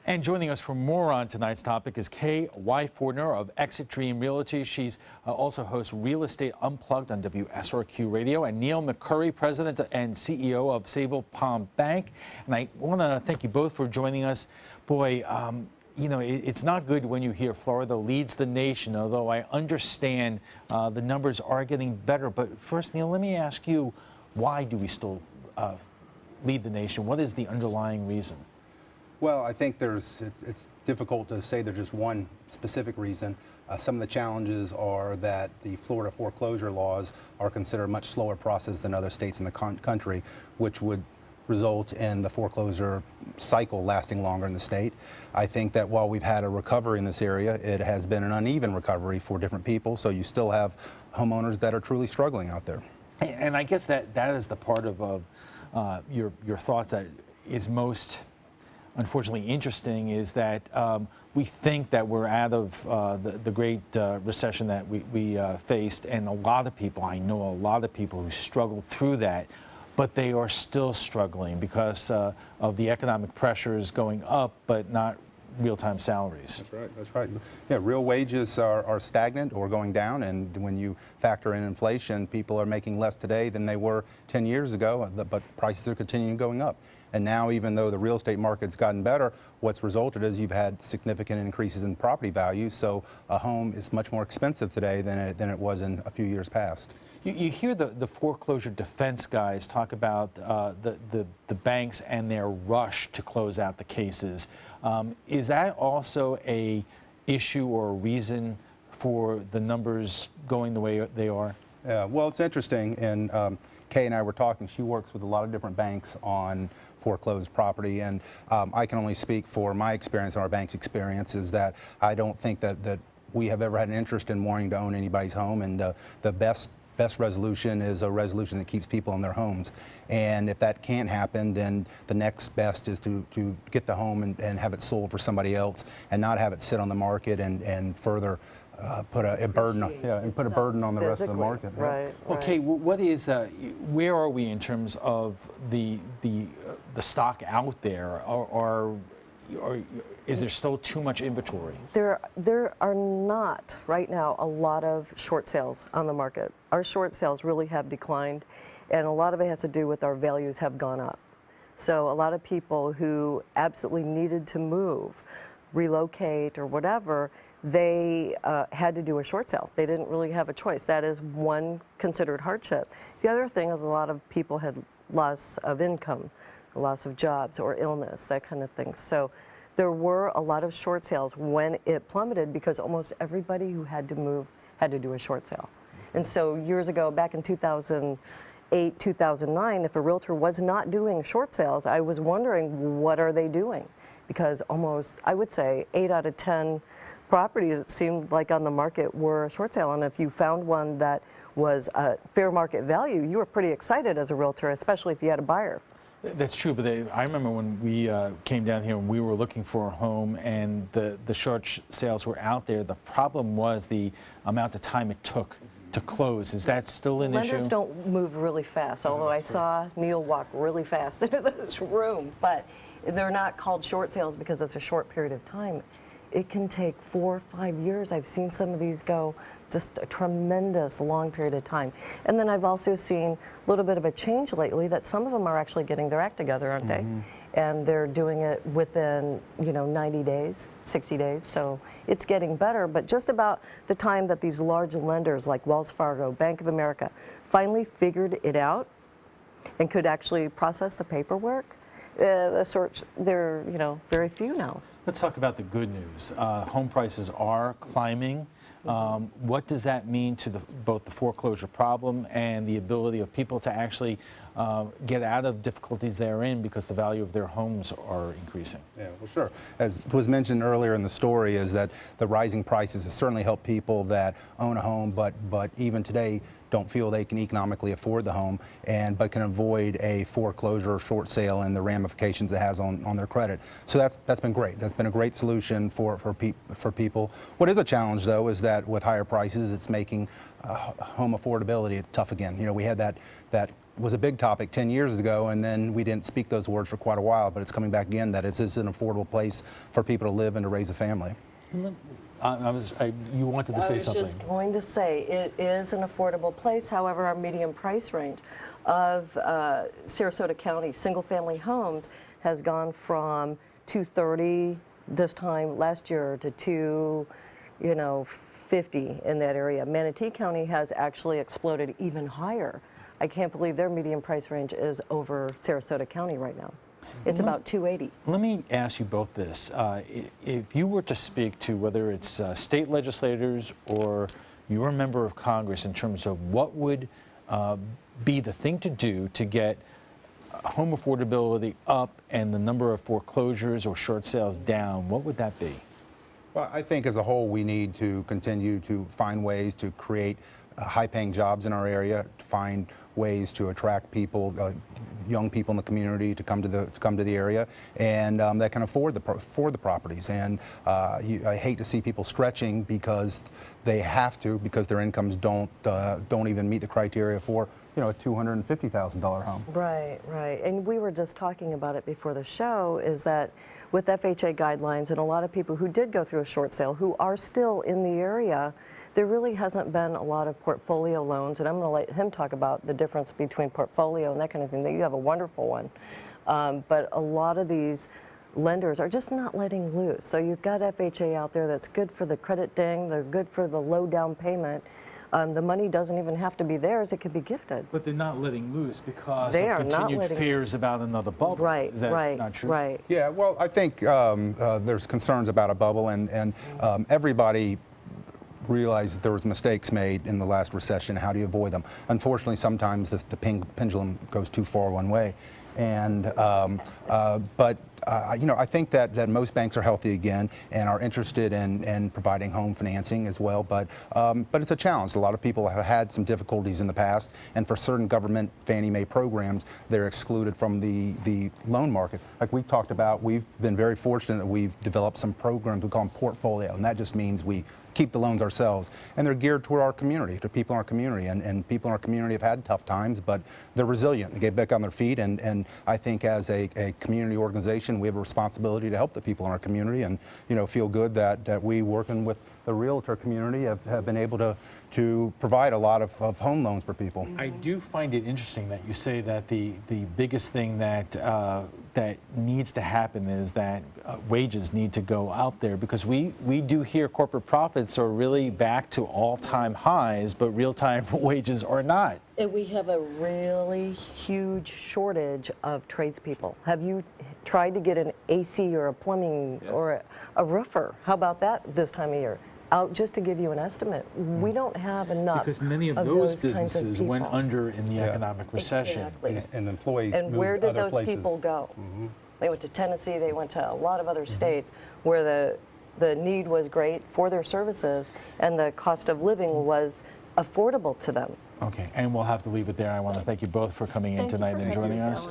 And joining us for more on tonight's topic is Kay WINEFORDNER of Exit Dream Realty. She's also hosts Real Estate Unplugged on WSRO Radio, and Neil McCurry, President and CEO of SABALIPALM Bank. And I want to thank you both for joining us. Boy, you know, it's not good when you hear Florida leads the nation, although I understand the numbers are getting better. But first, Neil, let me ask you, why do we still lead the nation? What is the underlying reason? Well, I think it's difficult to say there's just one specific reason. Some of the challenges are that the Florida foreclosure laws are considered a much slower process than other states in the country, which would result in the foreclosure cycle lasting longer in the state. I think that while we've had a recovery in this area, it has been an uneven recovery for different people, so you still have homeowners that are truly struggling out there. And I guess that is the part of your thoughts that is most unfortunately interesting, is that we think that we're out of the great recession that we faced, and a lot of people, I know a lot of people who struggled through that, but they are still struggling because of the economic pressures going up, but not real-time salaries. That's right, that's right. Yeah, real wages are stagnant or going down, and when you factor in inflation, people are making less today than they were 10 years ago, but prices are continuing going up. And now, even though the real estate market's gotten better, what's resulted is you've had significant increases in property values, so a home is much more expensive today than it was in a few years past. You hear the foreclosure defense guys talk about the banks and their rush to close out the cases. Is that also a issue or a reason for the numbers going the way they are? Yeah, well, it's interesting, and Kay and I were talking. She works with a lot of different banks on foreclosed property, and I can only speak for my experience and our bank's experience, is that I don't think that we have ever had an interest in wanting to own anybody's home, and the best resolution is a resolution that keeps people in their homes. And if that can't happen, then the next best is to get the home and have it sold for somebody else, and not have it sit on the market and further put a burden on the rest of the market. Right. Okay, what is where are we in terms of the stock out there? Or is there still too much inventory? There are not right now a lot of short sales on the market. Our short sales really have declined, and a lot of it has to do with our values have gone up. So a lot of people who absolutely needed to move, relocate or whatever, they had to do a short sale. They didn't really have a choice. That is one considered hardship. The other thing is a lot of people had loss of income, loss of jobs or illness, that kind of thing. So there were a lot of short sales when it plummeted, because almost everybody who had to move had to do a short sale. And so years ago, back in 2008, 2009, if a realtor was not doing short sales, I was wondering, what are they doing? Because almost, I would say, 8 out of 10 properties, it seemed like on the market, were a short sale. And if you found one that was a fair market value, you were pretty excited as a realtor, especially if you had a buyer. That's true, but I remember when we came down here and we were looking for a home, and the short sales were out there. The problem was the amount of time it took to close. Is that still an issue? Lenders don't move really fast, although I saw Neil walk really fast into this room. But they're not called short sales because it's a short period of time. It can take 4 or 5 years. I've seen some of these go just a tremendous long period of time. And then I've also seen a little bit of a change lately, that some of them are actually getting their act together, aren't they? And they're doing it within, 90 days, 60 days. So it's getting better. But just about the time that these large lenders like Wells Fargo, Bank of America, finally figured it out and could actually process the paperwork, they're very few now. Let's talk about the good news. Home prices are climbing. What does that mean to both the foreclosure problem and the ability of people to actually get out of difficulties they're in because the value of their homes are increasing? Yeah, well, sure. As was mentioned earlier in the story, is that the rising prices have certainly helped people that own a home, but even today don't feel they can economically afford the home, but can avoid a foreclosure or short sale and the ramifications it has on their credit. So that's been great. That's been a great solution for people. What is a challenge, though, is that with higher prices, it's making home affordability tough again. We had that was a big topic 10 years ago, and then we didn't speak those words for quite a while, but it's coming back again, that this is an affordable place for people to live and to raise a family. You wanted to say something. I was just going to say, it is an affordable place. However, our median price range of Sarasota County single-family homes has gone from $230 this time last year to $250 in that area. Manatee County has actually exploded even higher. I can't believe their median price range is over Sarasota County right now. It's about $280. Let me ask you both this. If you were to speak to whether it's state legislators or you're a member of Congress in terms of what would be the thing to do to get home affordability up and the number of foreclosures or short sales down, what would that be? Well, I think as a whole we need to continue to find ways to create high-paying jobs in our area, to find ways to attract people, young people in the community to come to the area, and that can afford the properties. And I hate to see people stretching because they have to, because their incomes don't even meet the criteria for a $250,000 home. Right, right. And we were just talking about it before the show, is that with FHA guidelines and a lot of people who did go through a short sale who are still in the area, there really hasn't been a lot of portfolio loans, and I'm going to let him talk about the difference between portfolio and that kind of thing. That you have a wonderful one, but a lot of these lenders are just not letting loose. So you've got FHA out there that's good for the credit ding, they're good for the low down payment. The money doesn't even have to be theirs, it could be gifted. But they're not letting loose because they of are continued not fears about another bubble. Right, Is that right, not true? right. Yeah, well, I think there's concerns about a bubble, and everybody realized that there was mistakes made in the last recession. How do you avoid them? Unfortunately, sometimes the pendulum goes too far one way. And I think that most banks are healthy again and are interested in providing home financing as well. But it's a challenge. A lot of people have had some difficulties in the past, and for certain government Fannie Mae programs, they're excluded from the loan market. Like we talked about, we've been very fortunate that we've developed some programs we call them portfolio, and that just means we keep the loans ourselves, and they're geared toward our community, to people in our community, and people in our community have had tough times, but they're resilient. They get back on their feet, and I think as a community organization, we have a responsibility to help the people in our community, and feel good that we, working with the realtor community, have been able to provide a lot of home loans for people. I do find it interesting that you say that the biggest thing that that needs to happen is that wages need to go out there, because we do hear corporate profits are really back to all-time highs, but real-time wages are not. And we have a really huge shortage of tradespeople. Have you tried to get an AC or a plumbing or a roofer? How about that this time of year? Out just to give you an estimate. We don't have enough. Because many of those businesses went under in the economic recession. Exactly. And employees And where moved did other those places. people go? They went to Tennessee, they went to a lot of other states where the need was great for their services and the cost of living was affordable to them. Okay, and we'll have to leave it there. I want to thank you both for coming in tonight and joining us.